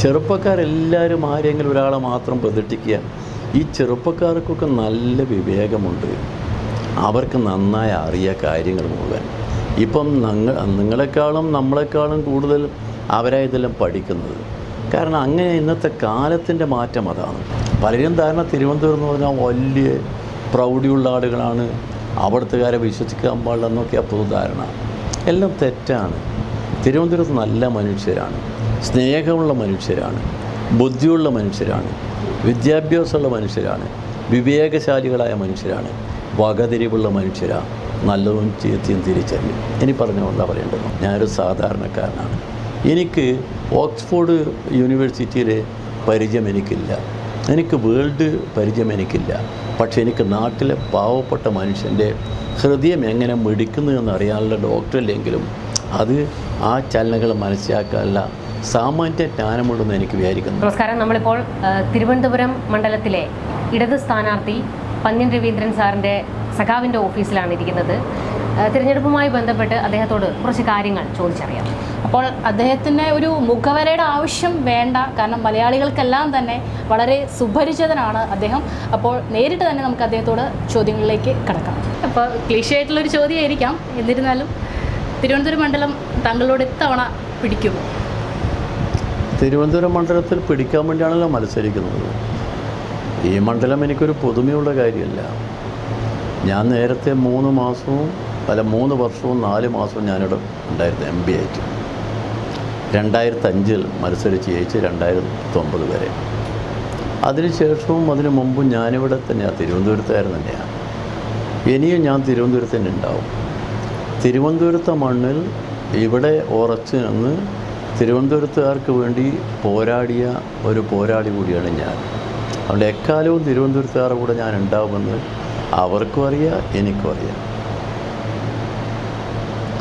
ചെറുപ്പക്കാരെല്ലാവരും ആരെങ്കിലും ഒരാളെ മാത്രം പ്രതിഷ്ഠിക്കുക. ഈ ചെറുപ്പക്കാർക്കൊക്കെ നല്ല വിവേകമുണ്ട്, അവർക്ക് നന്നായി അറിയാം കാര്യങ്ങൾ മുഴുവൻ. ഇപ്പം നിങ്ങളെക്കാളും നമ്മളെക്കാളും കൂടുതൽ അവരാ ഇതെല്ലാം പഠിക്കുന്നത്. കാരണം അങ്ങനെ ഇന്നത്തെ കാലത്തിൻ്റെ മാറ്റം അതാണ്. പലരും ധാരണ തിരുവനന്തപുരം എന്ന് പറഞ്ഞാൽ വലിയ പ്രൗഢിയുള്ള ആളുകളാണ്, അവിടുത്തുകാരെ വിശ്വസിക്കാൻ പാടില്ലെന്നൊക്കെയാണ് പൊതുധാരണ. എല്ലാം തെറ്റാണ്. തിരുവനന്തപുരത്ത് നല്ല മനുഷ്യരാണ്, സ്നേഹമുള്ള മനുഷ്യരാണ്, ബുദ്ധിയുള്ള മനുഷ്യരാണ്, വിദ്യാഭ്യാസമുള്ള മനുഷ്യരാണ്, വിവേകശാലികളായ മനുഷ്യരാണ്, വകതിരിവുള്ള മനുഷ്യരാണ്, നല്ലതും ചീത്തയും തിരിച്ചറിയും. ഇനി പറഞ്ഞുകൊണ്ടാണ് പറയേണ്ടത്. ഞാനൊരു സാധാരണക്കാരനാണ്. എനിക്ക് ഓക്സ്ഫോർഡ് യൂണിവേഴ്സിറ്റിയിലെ പരിചയം എനിക്കില്ല, എനിക്ക് വേൾഡ് പരിചയം എനിക്കില്ല. പക്ഷേ എനിക്ക് നാട്ടിലെ പാവപ്പെട്ട മനുഷ്യൻ്റെ ഹൃദയം എങ്ങനെ മിടിക്കുന്നു എന്നറിയാനുള്ള ഡോക്ടറില്ലെങ്കിലും അത് ആ ചലനങ്ങൾ മനസ്സിലാക്കാനുള്ള സാമാന്യ ജ്ഞാനമുണ്ടെന്ന് എനിക്ക് വിചാരിക്കുന്നു. നമസ്കാരം. നമ്മളിപ്പോൾ തിരുവനന്തപുരം മണ്ഡലത്തിലെ ഇടത് സ്ഥാനാർത്ഥി പന്ന്യൻ രവീന്ദ്രൻ സാറിൻ്റെ സഖാവിൻ്റെ ഓഫീസിലാണ് ഇരിക്കുന്നത്. തിരഞ്ഞെടുപ്പുമായി ബന്ധപ്പെട്ട് അദ്ദേഹത്തോട് കുറച്ച് കാര്യങ്ങൾ ചോദിച്ചറിയാം. അപ്പോൾ അദ്ദേഹത്തിന് ഒരു മുഖവരയുടെ ആവശ്യം വേണ്ട, കാരണം മലയാളികൾക്കെല്ലാം തന്നെ വളരെ സുപരിചിതനാണ് അദ്ദേഹം. അപ്പോൾ നേരിട്ട് തന്നെ നമുക്ക് അദ്ദേഹത്തോട് ചോദ്യങ്ങളിലേക്ക് കടക്കാം. അപ്പോൾ ക്ലീശയായിട്ടുള്ളൊരു ചോദ്യമായിരിക്കാം, എന്നിരുന്നാലും തിരുവനന്തപുരം മണ്ഡലം താങ്കളോട് ഇത്തവണ പിടിക്കുമോ? തിരുവനന്തപുരം മണ്ഡലത്തിൽ പിടിക്കാൻ വേണ്ടിയാണല്ലോ മത്സരിക്കുന്നത്. ഈ മണ്ഡലം എനിക്കൊരു പുതുമയുള്ള കാര്യമല്ല. ഞാൻ നേരത്തെ 3 വർഷവും 4 മാസവും ഞാനിവിടെ ഉണ്ടായിരുന്നു MP ആയിട്ട്. 2005 മത്സരിച്ച് ജയിച്ച് 2009 വരെ. അതിനുശേഷവും അതിനു മുമ്പും ഞാനിവിടെ തന്നെയാണ്, തിരുവനന്തപുരത്തുകാരൻ തന്നെയാണ്. ഇനിയും ഞാൻ തിരുവനന്തപുരത്ത് തന്നെ ഉണ്ടാവും. തിരുവനന്തപുരത്തെ മണ്ണിൽ ഇവിടെ ഉറച്ച് നിന്ന് തിരുവനന്തപുരത്തുകാർക്ക് വേണ്ടി പോരാടിയ ഒരു പോരാളി കൂടിയാണ് ഞാൻ. അതുകൊണ്ട് എക്കാലവും തിരുവനന്തപുരത്തുകാരുടെ കൂടെ ഞാൻ ഉണ്ടാവുമെന്ന് അവർക്കും അറിയാം, എനിക്കും അറിയാം.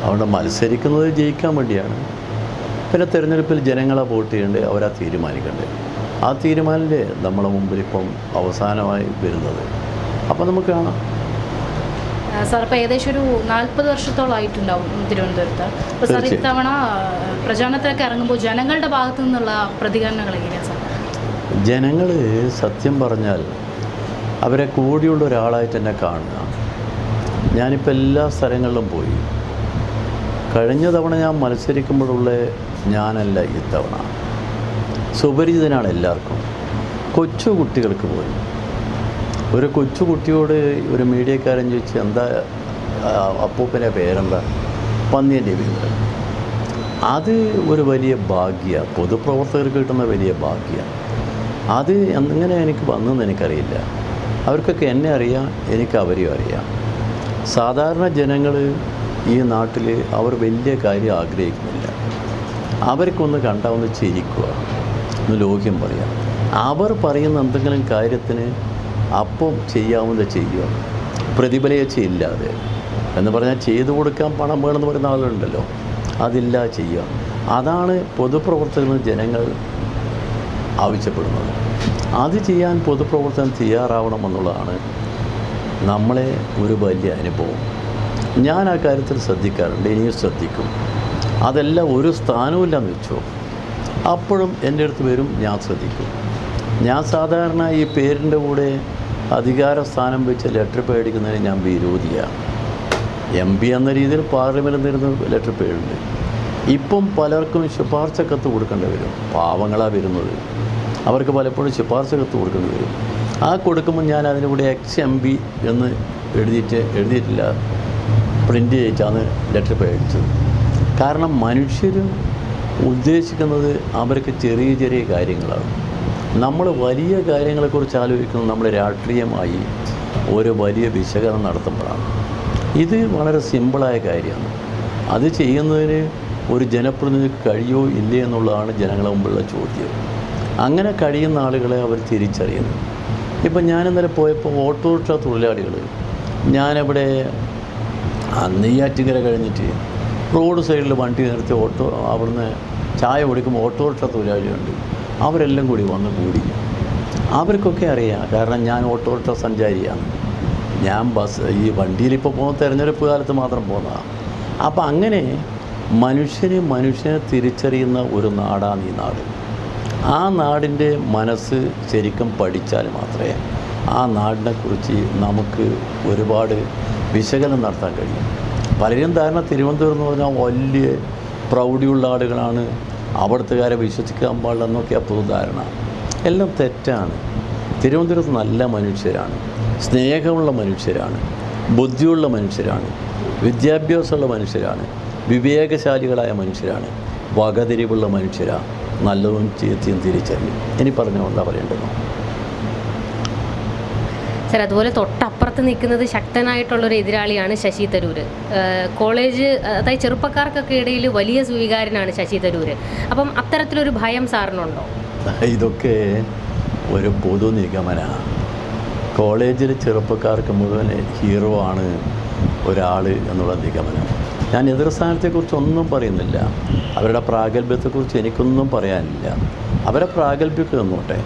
അതുകൊണ്ട് മത്സരിക്കുന്നത് ജയിക്കാൻ വേണ്ടിയാണ്. പിന്നെ തിരഞ്ഞെടുപ്പിൽ ജനങ്ങളെ വോട്ട് ചെയ്യേണ്ടത്, അവരാ തീരുമാനിക്കേണ്ടത്. ആ തീരുമാനമല്ലേ നമ്മളെ മുമ്പിൽ ഇപ്പം അവസാനമായി വരുന്നത്. അപ്പം നമുക്ക് കാണാം. സാർ ഇപ്പോൾ ഏകദേശം ഒരു 40 വർഷത്തോളമായിട്ടുണ്ടാവും തിരുവനന്തപുരത്ത്. അപ്പോൾ സാർ ഇത്തവണ പ്രചാരണത്തിലൊക്കെ ഇറങ്ങുമ്പോൾ ജനങ്ങളുടെ ഭാഗത്തു നിന്നുള്ള പ്രതികരണങ്ങൾ എങ്ങനെയാണ് സാർ? ജനങ്ങൾ സത്യം പറഞ്ഞാൽ അവരെ കൂടിയുള്ള ഒരാളായിട്ട് തന്നെ കാണുക. ഞാനിപ്പോൾ എല്ലാ സ്ഥലങ്ങളിലും പോയി. കഴിഞ്ഞ തവണ ഞാൻ മത്സരിക്കുമ്പോഴുള്ള ഞാനല്ല ഇത്തവണ. സുപരിചിതനാണ് എല്ലാവർക്കും. കൊച്ചു കുട്ടികൾക്ക് പോയി. ഒരു കൊച്ചു കുട്ടിയോട് ഒരു മീഡിയക്കാരൻ ചോദിച്ചു, എന്താ അപ്പൂപ്പൻ്റെ പേരെന്താ? പന്ന്യൻ രവീന്ദ്രൻ. അത് ഒരു വലിയ ഭാഗ്യമാണ്, പൊതുപ്രവർത്തകർക്ക് കിട്ടുന്ന വലിയ ഭാഗ്യമാണ്. അത് എങ്ങനെ എനിക്ക് വന്നെന്ന് എനിക്കറിയില്ല. അവർക്കൊക്കെ എന്നെ അറിയാം, എനിക്ക് അവരെയും അറിയാം. സാധാരണ ജനങ്ങൾ ഈ നാട്ടിൽ അവർ വലിയ കാര്യം ആഗ്രഹിക്കുന്നില്ല. അവർക്കൊന്ന് കണ്ടാൽ ഒന്ന് ചിരിക്കുക, ഒന്ന് ലോക്യം പറയാം. അവർ പറയുന്ന എന്തെങ്കിലും കാര്യത്തിന് അപ്പം ചെയ്യാവുന്നത് ചെയ്യുക, പ്രതിഫലേച്ഛയില്ലാതെ. എന്ന് പറഞ്ഞാൽ ചെയ്തു കൊടുക്കാൻ പണം വേണമെന്ന് പറയുന്ന ആളുകളുണ്ടല്ലോ, അതില്ല ചെയ്യുക. അതാണ് പൊതുപ്രവർത്തകർ ജനങ്ങൾ ആവശ്യപ്പെടുന്നത്. അത് ചെയ്യാൻ പൊതുപ്രവർത്തനം തയ്യാറാവണമെന്നുള്ളതാണ് നമ്മളെ ഒരു വലിയ അനുഭവം. ഞാൻ ആ കാര്യത്തിൽ ശ്രദ്ധിക്കാറുണ്ട്, ഇനിയും ശ്രദ്ധിക്കും. അതെല്ലാം ഒരു സ്ഥാനവുമില്ലെന്ന് വെച്ചോ, അപ്പോഴും എൻ്റെ അടുത്ത് വരും, ഞാൻ ശ്രദ്ധിക്കും. ഞാൻ സാധാരണ ഈ പേരിൻ്റെ കൂടെ അധികാര സ്ഥാനം വെച്ച് ലെറ്റർ പേടിക്കുന്നതിന് ഞാൻ വിരോധിയാണ്. MP എന്ന രീതിയിൽ പാർലമെൻറ്റിൽ നിന്നിരുന്ന ലെറ്റർ പേടുണ്ട്. ഇപ്പം പലർക്കും ശുപാർശ കത്ത് കൊടുക്കേണ്ടി വരും. പാവങ്ങളാണ് വരുന്നത്, അവർക്ക് പലപ്പോഴും ശുപാർശ കത്ത് കൊടുക്കേണ്ടി വരും. ആ കൊടുക്കുമ്പോൾ ഞാൻ അതിൻ്റെ കൂടെ XMP എന്ന് എഴുതിയിട്ടില്ല, പ്രിൻ്റ് ചെയ്യിച്ചാണ് ലെറ്റർ പേടിച്ചത്. കാരണം മനുഷ്യർ ഉദ്ദേശിക്കുന്നത് അവർക്ക് ചെറിയ ചെറിയ കാര്യങ്ങളാണ്. നമ്മൾ വലിയ കാര്യങ്ങളെക്കുറിച്ച് ആലോചിക്കുന്നത് നമ്മൾ രാഷ്ട്രീയമായി ഒരു വലിയ വിശകലനം നടത്തുമ്പോഴാണ്. ഇത് വളരെ സിമ്പിളായ കാര്യമാണ്. അത് ചെയ്യുന്നതിന് ഒരു ജനപ്രതിനിധിക്ക് കഴിയോ ഇല്ലേ എന്നുള്ളതാണ് ജനങ്ങളുടെ മുമ്പുള്ള ചോദ്യം. അങ്ങനെ കഴിയുന്ന ആളുകളെ അവർ തിരിച്ചറിയുന്നു. ഇപ്പം ഞാനിന്നലെ പോയപ്പോൾ ഓട്ടോറിക്ഷ തൊഴിലാളികൾ, ഞാനവിടെ നെയ്യാറ്റിൻകര കഴിഞ്ഞിട്ട് റോഡ് സൈഡിൽ വണ്ടി നിർത്തി അവിടുന്ന് ചായ കുടിക്കുമ്പോൾ ഓട്ടോറിക്ഷ തൊഴിലാളിയുണ്ട്. അവരെല്ലാം കൂടി വന്ന് കൂടി. അവർക്കൊക്കെ അറിയാം, കാരണം ഞാൻ ഓട്ടോറിക്ഷ സഞ്ചാരിയാണ്. ഞാൻ ഈ വണ്ടിയിലിപ്പോൾ പോകുന്ന തിരഞ്ഞെടുപ്പ് കാലത്ത് മാത്രം പോകുന്നതാണ്. അപ്പം അങ്ങനെ മനുഷ്യനെ തിരിച്ചറിയുന്ന ഒരു നാടാണ് ഈ നാട്. ആ നാടിൻ്റെ മനസ്സ് ശരിക്കും പഠിച്ചാൽ മാത്രമേ ആ നാടിനെക്കുറിച്ച് നമുക്ക് ഒരുപാട് വിശകലനം നടത്താൻ കഴിയും. പലരും ധാരണ തിരുവനന്തപുരം എന്ന് പറഞ്ഞാൽ വലിയ പ്രൗഢിയുള്ള ആളുകളാണ്, അവിടുത്തുകാരെ വിശ്വസിക്കാൻ പാടില്ലെന്നൊക്കെയാണ് പൊതുധാരണ. എല്ലാം തെറ്റാണ്. തിരുവനന്തപുരത്ത് നല്ല മനുഷ്യരാണ്, സ്നേഹമുള്ള മനുഷ്യരാണ്, ബുദ്ധിയുള്ള മനുഷ്യരാണ്, വിദ്യാഭ്യാസമുള്ള മനുഷ്യരാണ്, വിവേകശാലികളായ മനുഷ്യരാണ്, വകതിരിവുള്ള മനുഷ്യരാണ്, നല്ലതും ചീത്തയും തിരിച്ചറിയും. ഇനി പറഞ്ഞുകൊണ്ടാണ് പറയേണ്ടത്. സാർ, അതുപോലെ തൊട്ടപ്പുറത്ത് നിൽക്കുന്നത് ശക്തനായിട്ടുള്ളൊരു എതിരാളിയാണ് ശശി തരൂർ. കോളേജ്, അതായത് ചെറുപ്പക്കാർക്കൊക്കെ ഇടയിൽ വലിയ സ്വീകാര്യനാണ് ശശി തരൂർ. അപ്പം അത്തരത്തിലൊരു ഭയം സാറിനുണ്ടോ? ഇതൊക്കെ ഒരു പൊതു നിഗമനമാണ്. കോളേജിലെ ചെറുപ്പക്കാർക്ക് മുഴുവൻ ഹീറോ ആണ് ഒരാൾ എന്നുള്ള നിഗമനം. ഞാൻ എതിർ സ്ഥാനത്തെക്കുറിച്ചൊന്നും പറയുന്നില്ല, അവരുടെ പ്രാഗൽഭ്യത്തെക്കുറിച്ച് എനിക്കൊന്നും പറയാനില്ല. അവരെ പ്രാഗൽഭ്യമൊക്കെ നിന്നോട്ടെ.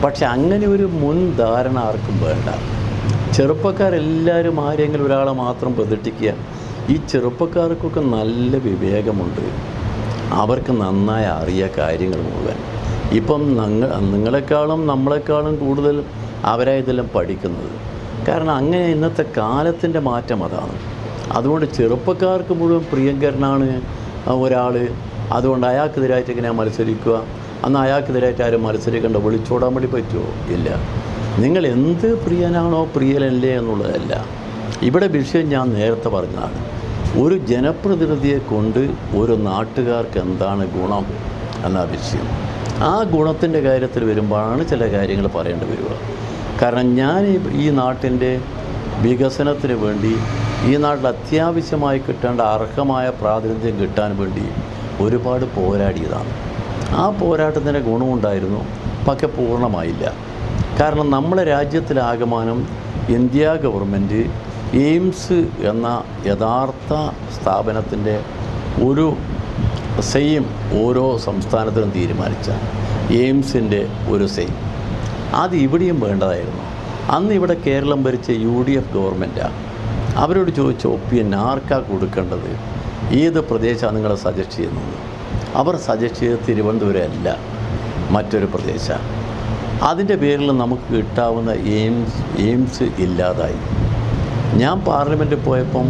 പക്ഷെ അങ്ങനെ ഒരു മുൻധാരണ ആർക്കും വേണ്ട. ചെറുപ്പക്കാരെല്ലാവരും ആരെങ്കിലും ഒരാളെ മാത്രം പ്രതിഷ്ഠിക്കുക. ഈ ചെറുപ്പക്കാർക്കൊക്കെ നല്ല വിവേകമുണ്ട്, അവർക്ക് നന്നായി അറിയാം കാര്യങ്ങൾ മുഴുവൻ. ഇപ്പം നിങ്ങളെക്കാളും നമ്മളെക്കാളും കൂടുതൽ അവരാണ് ഇതെല്ലാം പഠിക്കുന്നത്. കാരണം അങ്ങനെ ഇന്നത്തെ കാലത്തിൻ്റെ മാറ്റം അതാണ്. അതുകൊണ്ട് ചെറുപ്പക്കാർക്ക് മുഴുവൻ പ്രിയങ്കരനാണ് ഒരാൾ. അതുകൊണ്ട് അയാൾക്കെതിരായിട്ട് ഇങ്ങനെ മത്സരിക്കുക, അന്ന് അയാൾക്കെതിരായിട്ട് ആരും മത്സരിക്കേണ്ട, വിളിച്ചോടാൻ വേണ്ടി പറ്റുമോ? ഇല്ല. നിങ്ങൾ എന്ത് പ്രിയനാണോ പ്രിയനല്ലേ എന്നുള്ളതല്ല ഇവിടെ വിഷയം. ഞാൻ നേരത്തെ പറഞ്ഞതാണ്, ഒരു ജനപ്രതിനിധിയെ കൊണ്ട് ഒരു നാട്ടുകാർക്ക് എന്താണ് ഗുണം എന്ന വിഷയം. ആ ഗുണത്തിൻ്റെ കാര്യത്തിൽ വരുമ്പോഴാണ് ചില കാര്യങ്ങൾ പറയേണ്ടി വരിക. കാരണം ഞാൻ ഈ നാട്ടിൻ്റെ വികസനത്തിന് വേണ്ടി, ഈ നാട്ടിൽ അത്യാവശ്യമായി കിട്ടേണ്ട അർഹമായ പ്രാതിനിധ്യം കിട്ടാൻ വേണ്ടി ഒരുപാട് പോരാടിയതാണ്. ആ പോരാട്ടത്തിൻ്റെ ഗുണമുണ്ടായിരുന്നു, പക്ഷെ പൂർണ്ണമായില്ല. കാരണം നമ്മുടെ രാജ്യത്തിലാകമാനം ഇന്ത്യ ഗവൺമെൻറ് എയിംസ് എന്ന യഥാർത്ഥ സ്ഥാപനത്തിൻ്റെ ഒരു സെയിം ഓരോ സംസ്ഥാനത്തിനും തീരുമാനിച്ച എയിംസിൻ്റെ ഒരു സെയിം അത് ഇവിടെയും വേണ്ടതായിരുന്നു. അന്ന് ഇവിടെ കേരളം ഭരിച്ച UDF ഗവൺമെൻറ്റാണ്. അവരോട് ചോദിച്ച ഒപ്പീനിയൻ ആർക്കാണ് കൊടുക്കേണ്ടത്, ഏത് പ്രദേശമാണ് നിങ്ങൾ സജസ്റ്റ് ചെയ്യുന്നത്? അവർ സജസ്റ്റ് ചെയ്ത് തിരുവനന്തപുരം അല്ല, മറ്റൊരു പ്രദേശമാണ്. അതിൻ്റെ പേരിൽ നമുക്ക് കിട്ടാവുന്ന എയിംസ് ഇല്ലാതായി. ഞാൻ പാർലമെൻറ്റിൽ പോയപ്പം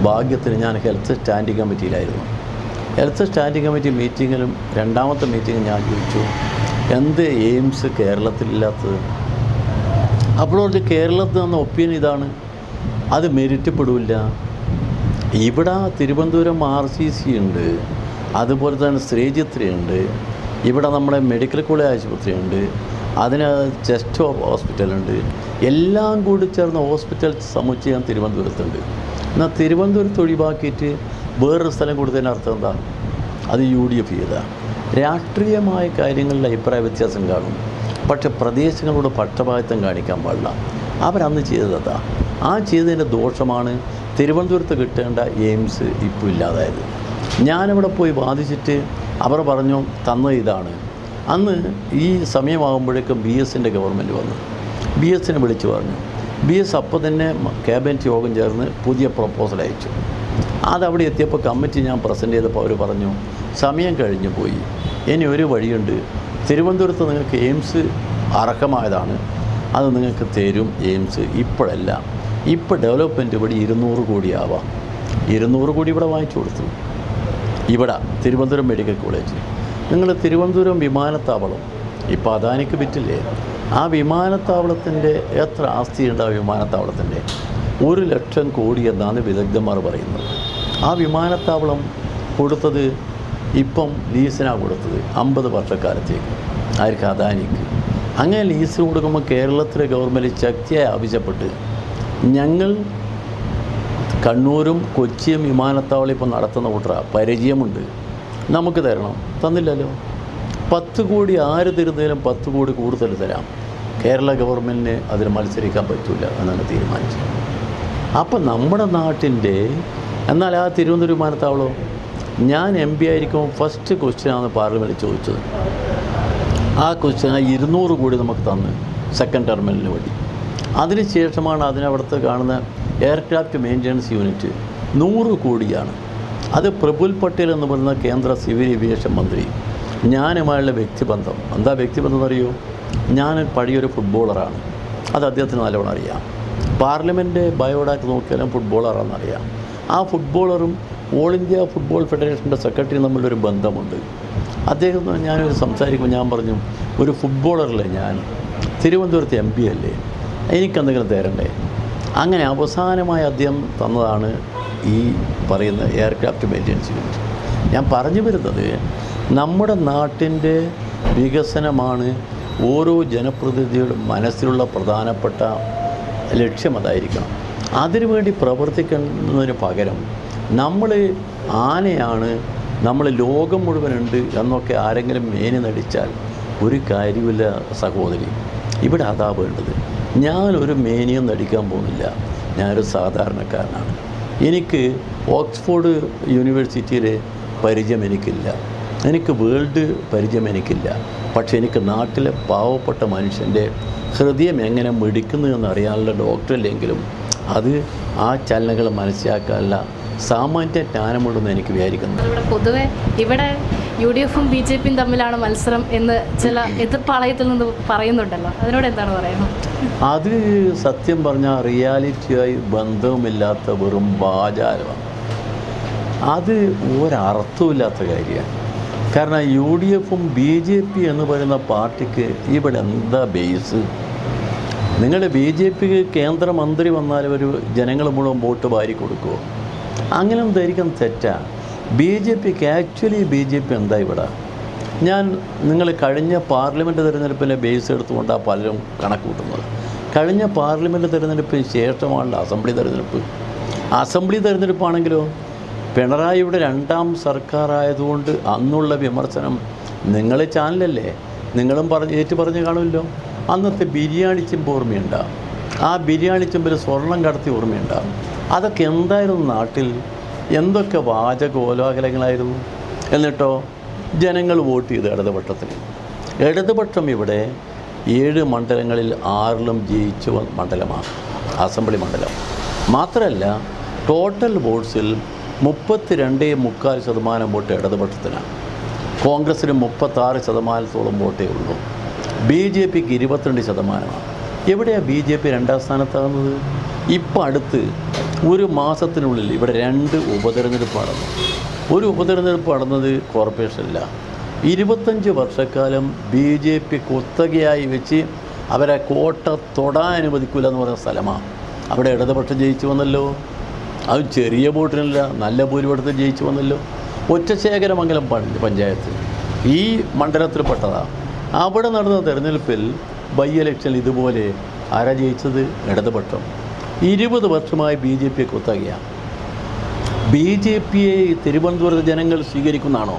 ഭാഗ്യത്തിന് ഞാൻ ഹെൽത്ത് സ്റ്റാൻഡിംഗ് കമ്മിറ്റിയിലായിരുന്നു. ഹെൽത്ത് സ്റ്റാൻഡിംഗ് കമ്മിറ്റി മീറ്റിങ്ങിലും രണ്ടാമത്തെ മീറ്റിംഗ് ഞാൻ ചോദിച്ചു, എന്ത് എയിംസ് കേരളത്തിലില്ലാത്തത്? അപ്പോഴോട്ട് കേരളത്തിൽ നിന്ന് ഒപ്പീനിയൻ ഇതാണ്, അത് മെരിറ്റപ്പെടില്ല. ഇവിടെ തിരുവനന്തപുരം RCC ഉണ്ട്, അതുപോലെ തന്നെ ശ്രീചിത്രയുണ്ട്, ഇവിടെ നമ്മുടെ മെഡിക്കൽ കോളേജ് ആശുപത്രിയുണ്ട്, അതിന് ചെസ്റ്റ് ഹോസ്പിറ്റലുണ്ട്, എല്ലാം കൂടി ചേർന്ന ഹോസ്പിറ്റൽ സമുച്ചയം തിരുവനന്തപുരത്തുണ്ട്. എന്നാൽ തിരുവനന്തപുരത്ത് ഒഴിവാക്കിയിട്ട് വേറൊരു സ്ഥലം കൊടുത്തതിന് അർത്ഥം എന്താ? അത് UDF ചെയ്താൽ. രാഷ്ട്രീയമായ കാര്യങ്ങളിൽ അഭിപ്രായ വ്യത്യാസം കാണും, പക്ഷെ പ്രദേശങ്ങളോട് പക്ഷപാതിത്വം കാണിക്കാൻ പാടില്ല. അവരന്ന് ചെയ്തതാ. ആ ചെയ്തതിൻ്റെ ദോഷമാണ് തിരുവനന്തപുരത്ത് കിട്ടേണ്ട എയിംസ് ഇപ്പോൾ ഇല്ലാതായത്. ഞാനവിടെ പോയി വാദിച്ചിട്ട് അവർ പറഞ്ഞു തന്നത് ഇതാണ്. അന്ന് ഈ സമയമാകുമ്പോഴേക്കും BSൻ്റെ ഗവൺമെൻറ് വന്നു. BSനെ വിളിച്ചു പറഞ്ഞു. BS അപ്പോൾ തന്നെ ക്യാബിനറ്റ് യോഗം ചേർന്ന് പുതിയ പ്രപ്പോസൽ അയച്ചു. അതവിടെ എത്തിയപ്പോൾ കമ്മിറ്റി ഞാൻ പ്രസൻറ്റ് ചെയ്തപ്പോൾ അവർ പറഞ്ഞു സമയം കഴിഞ്ഞു പോയി, ഇനി ഒരു വഴിയുണ്ട്, തിരുവനന്തപുരത്ത് നിങ്ങൾക്ക് എയിംസ് അർഹമായതാണ്, അത് നിങ്ങൾക്ക് തരും എയിംസ്. ഇപ്പോഴല്ല, ഇപ്പോൾ ഡെവലപ്മെൻറ്റ് ഇവിടെ 200 കോടി ആവാം. 200 കോടി ഇവിടെ വാങ്ങിച്ചു കൊടുത്തു. ഇവിടെ തിരുവനന്തപുരം മെഡിക്കൽ കോളേജ്, നിങ്ങൾ തിരുവനന്തപുരം വിമാനത്താവളം ഇപ്പോൾ അദാനിക്ക് വിറ്റില്ലേ? ആ വിമാനത്താവളത്തിൻ്റെ എത്ര ആസ്തിയുണ്ട്? ആ വിമാനത്താവളത്തിൻ്റെ 1 ലക്ഷം കോടി എന്നാണ് വിദഗ്ധന്മാർ പറയുന്നത്. ആ വിമാനത്താവളം കൊടുത്തത് ഇപ്പം ലീസിനാണ് കൊടുത്തത് 50 വർഷക്കാലത്തേക്ക്. ആർക്ക്? അദാനിക്ക്. അങ്ങനെ ലീസ് കൊടുക്കുമ്പോൾ കേരളത്തിലെ ഗവൺമെൻറ് ശക്തിയായി ആവശ്യപ്പെട്ട് ഞങ്ങൾ കണ്ണൂരും കൊച്ചിയും വിമാനത്താവളം ഇപ്പോൾ നടത്തുന്ന കൂട്ടറാണ്, പരിചയമുണ്ട്, നമുക്ക് തരണം. തന്നില്ലല്ലോ. 10 കോടി ആര് തരുന്നതിലും 10 കോടി കൂടുതൽ തരാം. കേരള ഗവൺമെൻറ്റിന് അതിന് മത്സരിക്കാൻ പറ്റില്ല എന്നാണ് തീരുമാനിച്ചത്. അപ്പം നമ്മുടെ നാട്ടിൻ്റെ, എന്നാൽ ആ തിരുവനന്തപുരം വിമാനത്താവളം ഞാൻ MP ആയിരിക്കും ഫസ്റ്റ് ക്വസ്റ്റ്യനാണ് പാർലമെൻറ്റിൽ ചോദിച്ചത്. ആ ക്വസ്റ്റ്യൻ 200 കോടി നമുക്ക് തന്ന് സെക്കൻഡ് ടെർമിനലിന് വേണ്ടി. അതിനുശേഷമാണ് അതിനവിടുത്തെ കാണുന്ന എയർക്രാഫ്റ്റ് മെയിൻ്റെനൻസ് യൂണിറ്റ് 100 കോടിയാണ്. അത് പ്രഫുൽ പട്ടേൽ എന്ന് പറയുന്ന കേന്ദ്ര സിവിൽ ഏവിയേഷൻ മന്ത്രി ഞാനുമായുള്ള വ്യക്തിബന്ധം എന്താ വ്യക്തിബന്ധം എന്നറിയോ? ഞാൻ പഴയൊരു ഫുട്ബോളറാണ്, അത് അദ്ദേഹത്തിന് നല്ലവണ്ണം അറിയാം. പാർലമെൻറ്റ് ബയോഡാറ്റ് നോക്കിയാലും ഫുട്ബോളറാണെന്നറിയാം. ആ ഫുട്ബോളറും ഓൾ ഇന്ത്യ ഫുട്ബോൾ ഫെഡറേഷൻ്റെ സെക്രട്ടറിയും തമ്മിലൊരു ബന്ധമുണ്ട്. അദ്ദേഹം ഞാനൊരു സംസാരിക്കുമ്പോൾ ഞാൻ പറഞ്ഞു, ഒരു ഫുട്ബോളറല്ലേ ഞാൻ, തിരുവനന്തപുരത്ത് MP അല്ലേ, എനിക്കെന്തെങ്കിലും തരണ്ടേ? അങ്ങനെ അവസാനമായി അദ്ദേഹം തന്നതാണ് ഈ പറയുന്ന എയർക്രാഫ്റ്റ് മെയിൻ്റെനൻസ് യൂണിറ്റ്. ഞാൻ പറഞ്ഞു വരുന്നത്, നമ്മുടെ നാട്ടിൻ്റെ വികസനമാണ് ഓരോ ജനപ്രതിനിധിയുടെ മനസ്സിലുള്ള പ്രധാനപ്പെട്ട ലക്ഷ്യം. അതായിരിക്കണം. അതിനുവേണ്ടി പ്രവർത്തിക്കുന്നതിന് പകരം നമ്മൾ ആനയാണ്, നമ്മൾ ലോകം മുഴുവനുണ്ട് എന്നൊക്കെ ആരെങ്കിലും മേനി നടിച്ചാൽ ഒരു കാര്യമില്ല സഹോദരി. ഇവിടെ അതാ വേണ്ടത്. ഞാനൊരു മേനിയും നടിക്കാൻ പോകുന്നില്ല. ഞാനൊരു സാധാരണക്കാരനാണ്. എനിക്ക് ഓക്സ്ഫോർഡ് യൂണിവേഴ്സിറ്റിയിലെ പരിചയം എനിക്കില്ല, എനിക്ക് വേൾഡ് പരിചയം എനിക്കില്ല. പക്ഷേ എനിക്ക് നാട്ടിലെ പാവപ്പെട്ട മനുഷ്യൻ്റെ ഹൃദയം എങ്ങനെ മിടിക്കുന്നു എന്നറിയാനുള്ള ഡോക്ടറില്ലെങ്കിലും അത് ആ ചലനങ്ങൾ മനസ്സിലാക്കാനുള്ള സാമാന്യ ജ്ഞാനമുണ്ടെന്ന് എനിക്ക് വിചാരിക്കുന്നു. പൊതുവെ ഇവിടെ UDFും BJPയും തമ്മിലാണ് മത്സരം എന്ന് ചില എതിർപ്പാളയത്തിൽ നിന്ന് പറയുന്നുണ്ടല്ലോ, അതിനോട് എന്താണ് പറയുന്നത്? അത് സത്യം പറഞ്ഞാൽ റിയാലിറ്റിയായി ബന്ധവുമില്ലാത്ത വെറും വാചാരമാണ്. അത് ഒരർത്ഥവുമില്ലാത്ത കാര്യമാണ്. കാരണം UDFും BJP എന്ന് പറയുന്ന പാർട്ടിക്ക് ഇവിടെ എന്താ ബേസ്? നിങ്ങളുടെ BJPക്ക് കേന്ദ്രമന്ത്രി വന്നാൽ ഒരു ജനങ്ങൾ മുഴുവൻ വോട്ട് വാരി കൊടുക്കുമോ? അങ്ങനെ ധരിക്കാൻ തെറ്റാണ്. BJPക്ക് ആക്ച്വലി BJP എന്താ ഇവിടെ? നിങ്ങൾ കഴിഞ്ഞ പാർലമെൻറ്റ് തിരഞ്ഞെടുപ്പിൻ്റെ ബേസ് എടുത്തുകൊണ്ടാണ് പലരും കണക്ക് കൂട്ടുന്നത്. കഴിഞ്ഞ പാർലമെൻറ്റ് തിരഞ്ഞെടുപ്പിന് ശേഷമാണല്ലോ അസംബ്ലി തിരഞ്ഞെടുപ്പ്. അസംബ്ലി തിരഞ്ഞെടുപ്പാണെങ്കിലോ പിണറായിയുടെ രണ്ടാം സർക്കാരായതുകൊണ്ട് അന്നുള്ള വിമർശനം നിങ്ങൾ ചാനലല്ലേ, നിങ്ങളും പറഞ്ഞ് കാണുമല്ലോ. അന്നത്തെ ബിരിയാണി ചെമ്പ് ഓർമ്മയുണ്ടാകും. ആ ബിരിയാണി ചെമ്പിൽ സ്വർണം കടത്തി ഓർമ്മയുണ്ടാകും. അതൊക്കെ എന്തായിരുന്നു നാട്ടിൽ? എന്തൊക്കെ വാചകോലാഹലങ്ങളായിരുന്നു. എന്നിട്ടോ ജനങ്ങൾ വോട്ട് ചെയ്തു ഇടതുപക്ഷത്തിന്. ഇടതുപക്ഷം ഇവിടെ 7 മണ്ഡലങ്ങളിൽ 6ലും ജയിച്ച മണ്ഡലമാണ് അസംബ്ലി മണ്ഡലം. മാത്രമല്ല ടോട്ടൽ വോട്ട്സിൽ 32.25% വോട്ട് ഇടതുപക്ഷത്തിനാണ്. കോൺഗ്രസ്സിന് 36% വോട്ടേ ഉള്ളൂ. BJPക്ക് 22%. എവിടെയാണ് BJP 2ാം സ്ഥാനത്താകുന്നത്? ഇപ്പം അടുത്ത് ഒരു മാസത്തിനുള്ളിൽ ഇവിടെ 2 ഉപതെരഞ്ഞെടുപ്പ് നടന്നു. ഒരു ഉപതെരഞ്ഞെടുപ്പ് നടന്നത് കോർപ്പറേഷനില്ല. 25 വർഷക്കാലം BJP കുത്തകയായി വെച്ച് അവരെ കോട്ട തൊടാൻ അനുവദിക്കില്ല എന്ന് പറയുന്ന സ്ഥലമാണ്. അവിടെ ഇടതുപക്ഷം ജയിച്ചു വന്നല്ലോ. അത് ചെറിയ വോട്ടിനല്ല, നല്ല ഭൂരിപക്ഷത്തിൽ ജയിച്ചു വന്നല്ലോ. ഒറ്റശേഖരമംഗലം പഞ്ചായത്ത് ഈ മണ്ഡലത്തിൽപ്പെട്ടതാണ്. അവിടെ നടന്ന തെരഞ്ഞെടുപ്പിൽ ബൈ ഇലക്ഷനിൽ ഇതുപോലെ ആരാ ജയിച്ചത്? ഇടതുപക്ഷം. 20 വർഷമായി BJP കുത്തകയാണ്. BJPയെ തിരുവനന്തപുരത്ത് ജനങ്ങൾ സ്വീകരിക്കുന്നതാണോ?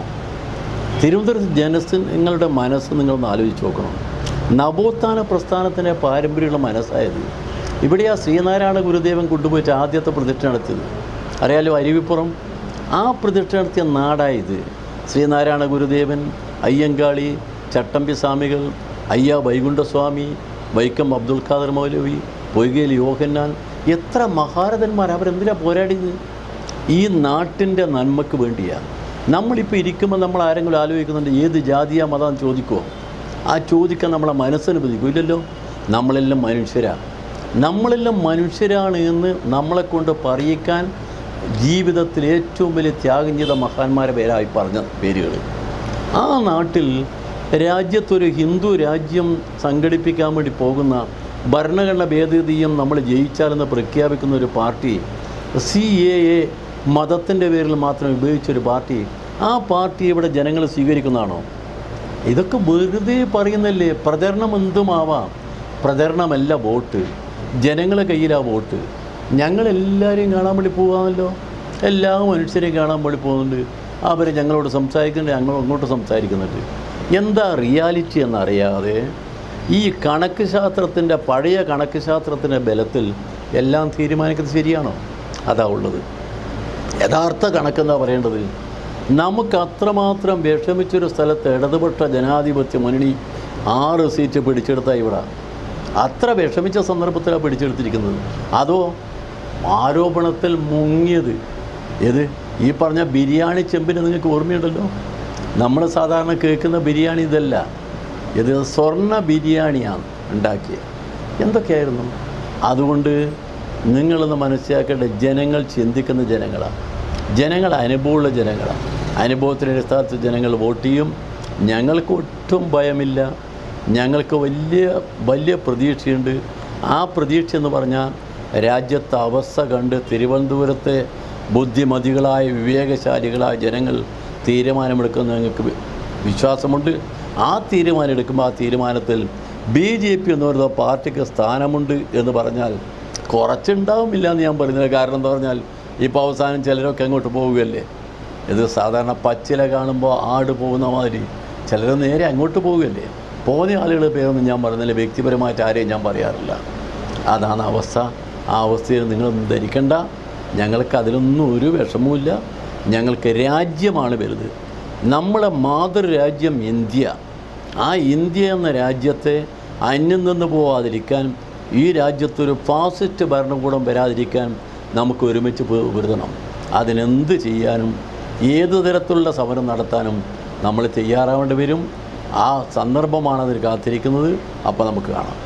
തിരുവനന്തപുരത്ത് ജനങ്ങളുടെ മനസ്സ് നിങ്ങളൊന്ന് ആലോചിച്ച് നോക്കണം. നവോത്ഥാന പ്രസ്ഥാനത്തിൻ്റെ പാരമ്പര്യമുള്ള മനസ്സായത് ഇവിടെയാണ്. ശ്രീനാരായണ ഗുരുദേവൻ കൊണ്ടുപോയിട്ട് ആദ്യത്തെ പ്രതിഷ്ഠ നടത്തിയത് അറിയാലോ, അരുവിപ്പുറം. ആ പ്രതിഷ്ഠ നടത്തിയ നാടായത്. ശ്രീനാരായണ ഗുരുദേവൻ, അയ്യങ്കാളി, ചട്ടമ്പി സ്വാമികൾ, അയ്യ വൈകുണ്ഠസ്വാമി, വൈക്കം അബ്ദുൽ ഖാദർ മൗലവി, പൊയ്കയിൽ യോഹന്നാൻ, എത്ര മഹാരഥന്മാർ. അവരെന്തിനാണ് പോരാടിയത്? ഈ നാട്ടിൻ്റെ നന്മയ്ക്ക് വേണ്ടിയാണ്. നമ്മളിപ്പോൾ ഇരിക്കുമ്പോൾ നമ്മൾ ആരെങ്കിലും ആലോചിക്കുന്നുണ്ട് ഏത് ജാതിയാ മതം ചോദിക്കുമോ? ആ ചോദിക്കാൻ നമ്മളെ മനസ്സനുവദിക്കും ഇല്ലല്ലോ. നമ്മളെല്ലാം മനുഷ്യരാണ്. നമ്മളെല്ലാം മനുഷ്യരാണ് എന്ന് നമ്മളെക്കൊണ്ട് പറയിക്കാൻ ജീവിതത്തിൽ ഏറ്റവും വലിയ ത്യാഗം ചെയ്ത മഹാന്മാരെ പേരായി പറഞ്ഞ പേരുകൾ. ആ നാട്ടിൽ രാജ്യത്തൊരു ഹിന്ദു രാജ്യം സംഘടിപ്പിക്കാൻ വേണ്ടി പോകുന്ന ഭരണഘടന ഭേദഗതിയും നമ്മൾ ജയിച്ചാലെന്ന് പ്രഖ്യാപിക്കുന്ന ഒരു പാർട്ടി, CAA മതത്തിൻ്റെ പേരിൽ മാത്രം ഉപയോഗിച്ചൊരു പാർട്ടി, ആ പാർട്ടി ഇവിടെ ജനങ്ങൾ സ്വീകരിക്കുന്നതാണോ? ഇതൊക്കെ വെറുതെ പറയുന്നല്ലേ. പ്രചരണം എന്തുമാവാം. പ്രചരണമല്ല വോട്ട്. ജനങ്ങളെ കയ്യിലാണ് വോട്ട്. ഞങ്ങളെല്ലാവരെയും കാണാൻ വേണ്ടി പോകാമല്ലോ. എല്ലാ മനുഷ്യരെയും കാണാൻ വേണ്ടി പോകുന്നുണ്ട്. അവർ ഞങ്ങളോട് സംസാരിക്കുന്നുണ്ട്, ഞങ്ങൾ അങ്ങോട്ട് സംസാരിക്കുന്നുണ്ട്. എന്താ റിയാലിറ്റി എന്നറിയാതെ ഈ കണക്ക് ശാസ്ത്രത്തിൻ്റെ പഴയ കണക്ക് ശാസ്ത്രത്തിൻ്റെ ബലത്തിൽ എല്ലാം തീരുമാനിക്കുന്നത് ശരിയാണോ? അതാ ഉള്ളത്. യഥാർത്ഥ കണക്കെന്താ പറയേണ്ടത്? നമുക്ക് അത്രമാത്രം വിഷമിച്ചൊരു സ്ഥലത്ത് ഇടതുപക്ഷ ജനാധിപത്യ മുന്നണി 6 സീറ്റ് പിടിച്ചെടുത്താൽ ഇവിടെ അത്ര വിഷമിച്ച സന്ദർഭത്തിലാണ് പിടിച്ചെടുത്തിരിക്കുന്നത്. അതോ ആരോപണത്തിൽ മുങ്ങിയത് ഏത്? ഈ പറഞ്ഞ ബിരിയാണി ചെമ്പിന് നിങ്ങൾക്ക് ഓർമ്മയുണ്ടല്ലോ. നമ്മൾ സാധാരണ കേൾക്കുന്ന ബിരിയാണി ഇതല്ല, ഇത് സ്വർണ്ണ ബിരിയാണിയാണ് ഉണ്ടാക്കിയത്. എന്തൊക്കെയായിരുന്നു? അതുകൊണ്ട് നിങ്ങളൊന്ന് മനസ്സിലാക്കേണ്ട, ജനങ്ങൾ ചിന്തിക്കുന്ന ജനങ്ങളാണ്, ജനങ്ങൾ അനുഭവമുള്ള ജനങ്ങളാണ്. അനുഭവത്തിൻ്റെ അടിസ്ഥാനത്തിൽ ജനങ്ങൾ വോട്ട് ചെയ്യും. ഞങ്ങൾക്ക് ഒട്ടും ഭയമില്ല, ഞങ്ങൾക്ക് വലിയ പ്രതീക്ഷയുണ്ട്. ആ പ്രതീക്ഷ എന്ന് പറഞ്ഞാൽ രാജ്യത്തെ അവസ്ഥ കണ്ട് തിരുവനന്തപുരത്തെ ബുദ്ധിമതികളായ വിവേകശാലികളായ ജനങ്ങൾ തീരുമാനമെടുക്കുന്ന ഞങ്ങൾക്ക് വിശ്വാസമുണ്ട്. ആ തീരുമാനം എടുക്കുമ്പോൾ ആ തീരുമാനത്തിൽ BJP എന്ന് പറയുന്ന പാർട്ടിക്ക് സ്ഥാനമുണ്ട് എന്ന് പറഞ്ഞാൽ കുറച്ചുണ്ടാവുമില്ല എന്ന് ഞാൻ പറയുന്നത്. കാരണം എന്താ പറഞ്ഞാൽ ഇപ്പോൾ അവസാനം ചിലരൊക്കെ അങ്ങോട്ട് പോവുകയല്ലേ. ഇത് സാധാരണ പച്ചില കാണുമ്പോൾ ആട് പോകുന്ന മാതിരി ചിലർ നേരെ അങ്ങോട്ട് പോവുകയല്ലേ. പോകുന്ന ആളുകളുടെ പേരൊന്നും ഞാൻ പറയുന്നില്ല, വ്യക്തിപരമായിട്ട് ആരെയും ഞാൻ പറയാറില്ല. അതാണ് അവസ്ഥ. ആ അവസ്ഥയിൽ നിങ്ങളൊന്നും ധരിക്കണ്ട. ഞങ്ങൾക്ക് അതിലൊന്നും ഒരു വിഷമവുമില്ല. ഞങ്ങൾക്ക് രാജ്യമാണ് വലുത്. നമ്മുടെ മാതൃരാജ്യം ഇന്ത്യ. ആ ഇന്ത്യ എന്ന രാജ്യത്തെ അന്യം നിന്ന് പോവാതിരിക്കാൻ, ഈ രാജ്യത്തൊരു ഫാസിസ്റ്റ് ഭരണകൂടം വരാതിരിക്കാൻ നമുക്ക് ഒരുമിച്ച് പൊരുതണം. അതിനെന്ത് ചെയ്യാനും ഏതു തരത്തിലുള്ള സമരം നടത്താനും നമ്മൾ തയ്യാറാവേണ്ടി വരും. ആ സന്ദർഭമാണ് അതിൽ കാത്തിരിക്കുന്നത്. അപ്പോൾ നമുക്ക് കാണാം.